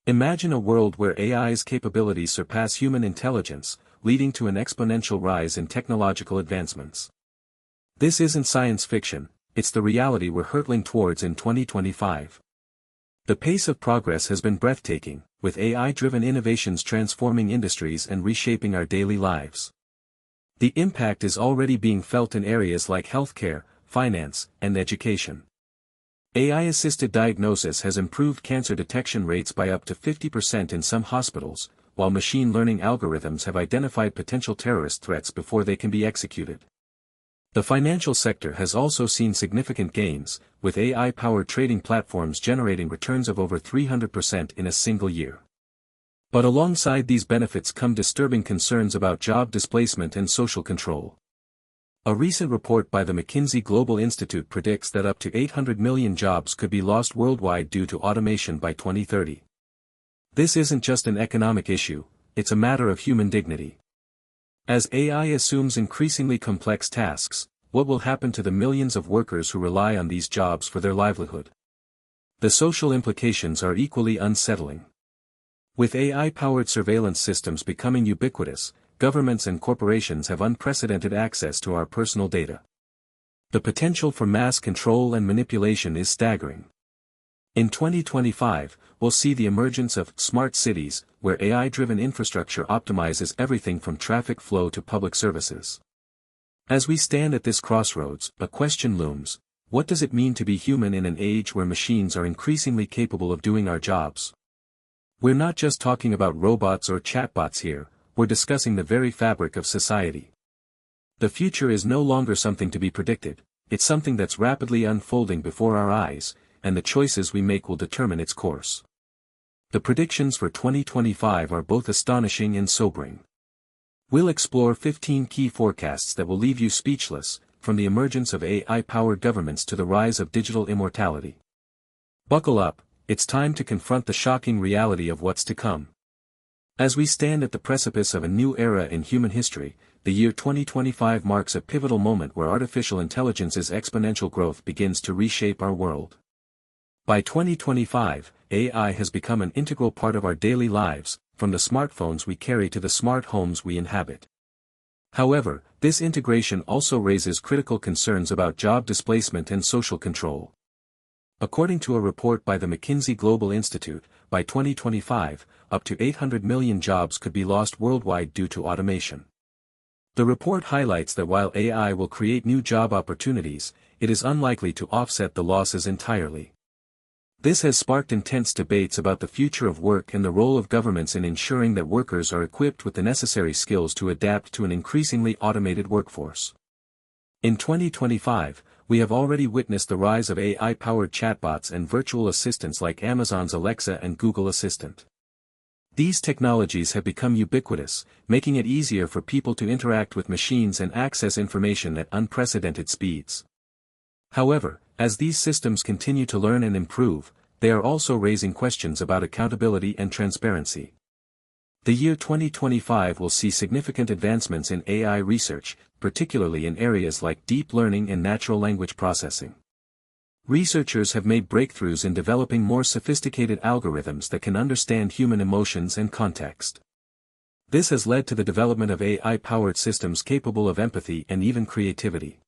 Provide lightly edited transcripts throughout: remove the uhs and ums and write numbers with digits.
Imagine a world where AI's capabilities surpass human intelligence, leading to an exponential rise in technological advancements. This isn't science fiction, it's the reality we're hurtling towards in 2025. The pace of progress has been breathtaking, with AI-driven innovations transforming industries and reshaping our daily lives. The impact is already being felt in areas like healthcare, finance, and education. AI-assisted diagnosis has improved cancer detection rates by up to 50% in some hospitals, while machine learning algorithms have identified potential terrorist threats before they can be executed. The financial sector has also seen significant gains, with AI-powered trading platforms generating returns of over 300% in a single year. But alongside these benefits come disturbing concerns about job displacement and social control. A recent report by the McKinsey Global Institute predicts that up to 800 million jobs could be lost worldwide due to automation by 2030. This isn't just an economic issue, it's a matter of human dignity. As AI assumes increasingly complex tasks, what will happen to the millions of workers who rely on these jobs for their livelihood? The social implications are equally unsettling. With AI-powered surveillance systems becoming ubiquitous, governments and corporations have unprecedented access to our personal data. The potential for mass control and manipulation is staggering. In 2025, we'll see the emergence of smart cities, where AI-driven infrastructure optimizes everything from traffic flow to public services. As we stand at this crossroads, a question looms: what does it mean to be human in an age where machines are increasingly capable of doing our jobs? We're not just talking about robots or chatbots here, we're discussing the very fabric of society. The future is no longer something to be predicted, it's something that's rapidly unfolding before our eyes, and the choices we make will determine its course. The predictions for 2025 are both astonishing and sobering. We'll explore 15 key forecasts that will leave you speechless, from the emergence of AI-powered governments to the rise of digital immortality. Buckle up, it's time to confront the shocking reality of what's to come. As we stand at the precipice of a new era in human history, the year 2025 marks a pivotal moment where artificial intelligence's exponential growth begins to reshape our world. By 2025, AI has become an integral part of our daily lives, from the smartphones we carry to the smart homes we inhabit. However, this integration also raises critical concerns about job displacement and social control. According to a report by the McKinsey Global Institute, by 2025, up to 800 million jobs could be lost worldwide due to automation. The report highlights that while AI will create new job opportunities, it is unlikely to offset the losses entirely. This has sparked intense debates about the future of work and the role of governments in ensuring that workers are equipped with the necessary skills to adapt to an increasingly automated workforce. In 2025, we have already witnessed the rise of AI-powered chatbots and virtual assistants like Amazon's Alexa and Google Assistant. These technologies have become ubiquitous, making it easier for people to interact with machines and access information at unprecedented speeds. However, as these systems continue to learn and improve, they are also raising questions about accountability and transparency. The year 2025 will see significant advancements in AI research, particularly in areas like deep learning and natural language processing. Researchers have made breakthroughs in developing more sophisticated algorithms that can understand human emotions and context. This has led to the development of AI-powered systems capable of empathy and even creativity.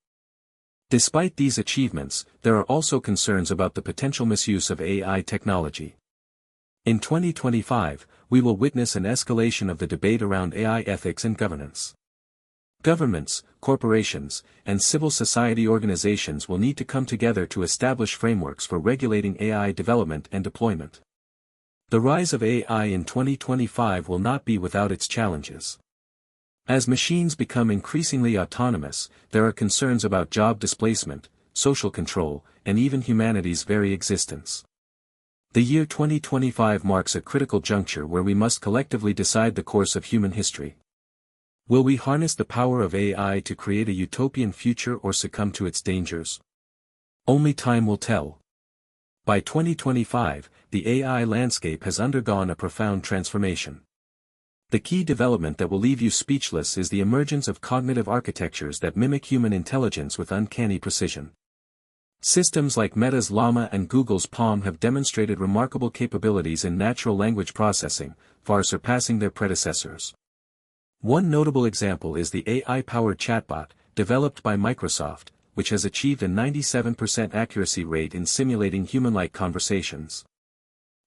Despite these achievements, there are also concerns about the potential misuse of AI technology. In 2025, we will witness an escalation of the debate around AI ethics and governance. Governments, corporations, and civil society organizations will need to come together to establish frameworks for regulating AI development and deployment. The rise of AI in 2025 will not be without its challenges. As machines become increasingly autonomous, there are concerns about job displacement, social control, and even humanity's very existence. The year 2025 marks a critical juncture where we must collectively decide the course of human history. Will we harness the power of AI to create a utopian future or succumb to its dangers? Only time will tell. By 2025, the AI landscape has undergone a profound transformation. The key development that will leave you speechless is the emergence of cognitive architectures that mimic human intelligence with uncanny precision. Systems like Meta's Llama and Google's Palm have demonstrated remarkable capabilities in natural language processing, far surpassing their predecessors. One notable example is the AI-powered chatbot, developed by Microsoft, which has achieved a 97% accuracy rate in simulating human-like conversations.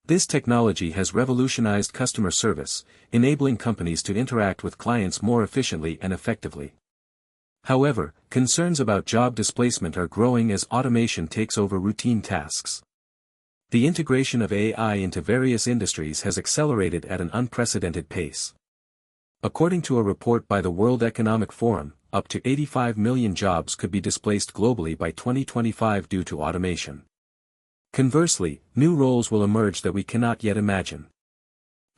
This technology has revolutionized customer service, enabling companies to interact with clients more efficiently and effectively. However, concerns about job displacement are growing as automation takes over routine tasks. The integration of AI into various industries has accelerated at an unprecedented pace. According to a report by the World Economic Forum, up to 85 million jobs could be displaced globally by 2025 due to automation. Conversely, new roles will emerge that we cannot yet imagine.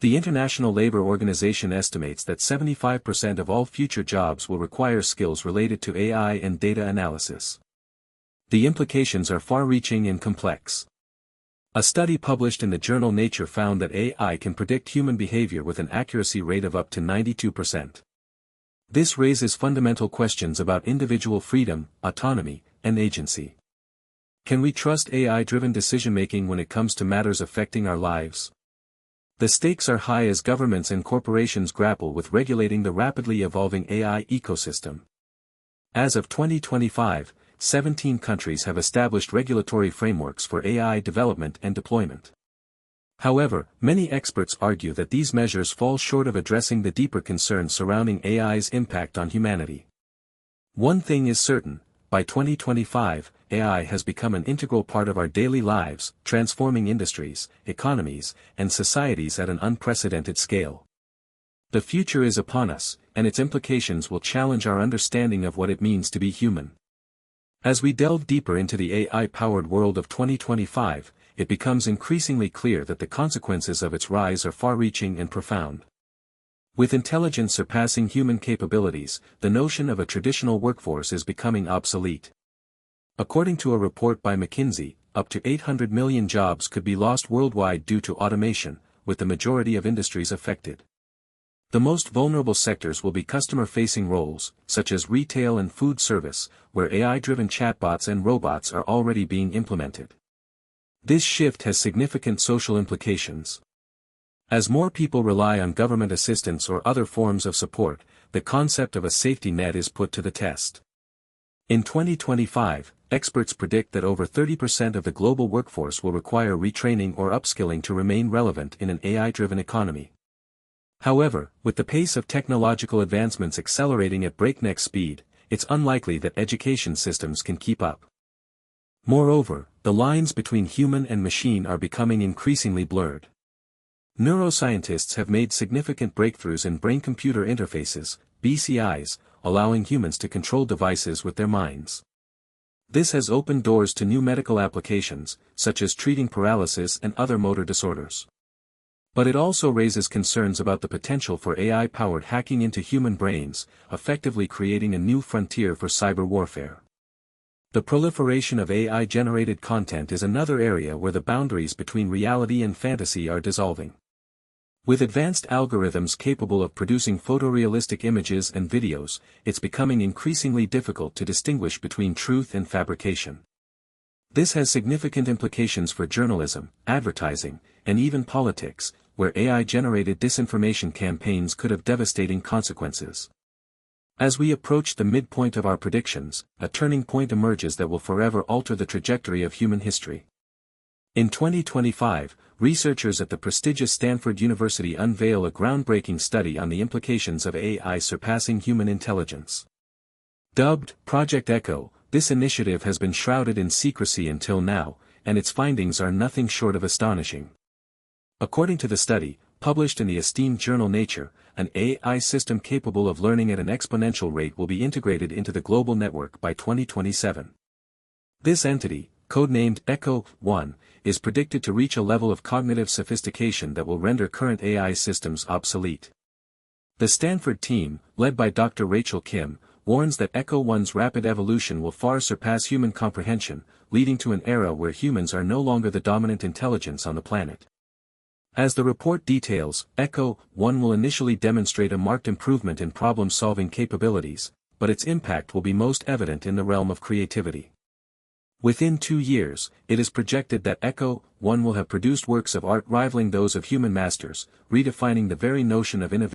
The International Labour Organization estimates that 75% of all future jobs will require skills related to AI and data analysis. The implications are far-reaching and complex. A study published in the journal Nature found that AI can predict human behavior with an accuracy rate of up to 92%. This raises fundamental questions about individual freedom, autonomy, and agency. Can we trust AI-driven decision-making when it comes to matters affecting our lives? The stakes are high as governments and corporations grapple with regulating the rapidly evolving AI ecosystem. As of 2025, 17 countries have established regulatory frameworks for AI development and deployment. However, many experts argue that these measures fall short of addressing the deeper concerns surrounding AI's impact on humanity. One thing is certain: by 2025, AI has become an integral part of our daily lives, transforming industries, economies, and societies at an unprecedented scale. The future is upon us, and its implications will challenge our understanding of what it means to be human. As we delve deeper into the AI-powered world of 2025, it becomes increasingly clear that the consequences of its rise are far-reaching and profound. With intelligence surpassing human capabilities, the notion of a traditional workforce is becoming obsolete. According to a report by McKinsey, up to 800 million jobs could be lost worldwide due to automation, with the majority of industries affected. The most vulnerable sectors will be customer-facing roles, such as retail and food service, where AI-driven chatbots and robots are already being implemented. This shift has significant social implications. As more people rely on government assistance or other forms of support, the concept of a safety net is put to the test. In 2025, experts predict that over 30% of the global workforce will require retraining or upskilling to remain relevant in an AI-driven economy. However, with the pace of technological advancements accelerating at breakneck speed, it's unlikely that education systems can keep up. Moreover, the lines between human and machine are becoming increasingly blurred. Neuroscientists have made significant breakthroughs in brain-computer interfaces, BCIs, allowing humans to control devices with their minds. This has opened doors to new medical applications, such as treating paralysis and other motor disorders. But it also raises concerns about the potential for AI-powered hacking into human brains, effectively creating a new frontier for cyber warfare. The proliferation of AI-generated content is another area where the boundaries between reality and fantasy are dissolving. With advanced algorithms capable of producing photorealistic images and videos, it's becoming increasingly difficult to distinguish between truth and fabrication. This has significant implications for journalism, advertising, and even politics, where AI-generated disinformation campaigns could have devastating consequences. As we approach the midpoint of our predictions, a turning point emerges that will forever alter the trajectory of human history. In 2025, researchers at the prestigious Stanford University unveil a groundbreaking study on the implications of AI surpassing human intelligence. Dubbed Project Echo, this initiative has been shrouded in secrecy until now, and its findings are nothing short of astonishing. According to the study, published in the esteemed journal Nature, an AI system capable of learning at an exponential rate will be integrated into the global network by 2027. This entity, codenamed Echo 1, is predicted to reach a level of cognitive sophistication that will render current AI systems obsolete. The Stanford team, led by Dr. Rachel Kim, warns that Echo 1's rapid evolution will far surpass human comprehension, leading to an era where humans are no longer the dominant intelligence on the planet. As the report details, Echo 1 will initially demonstrate a marked improvement in problem-solving capabilities, but its impact will be most evident in the realm of creativity. Within 2 years, it is projected that Echo 1 will have produced works of art rivaling those of human masters, redefining the very notion of innovation.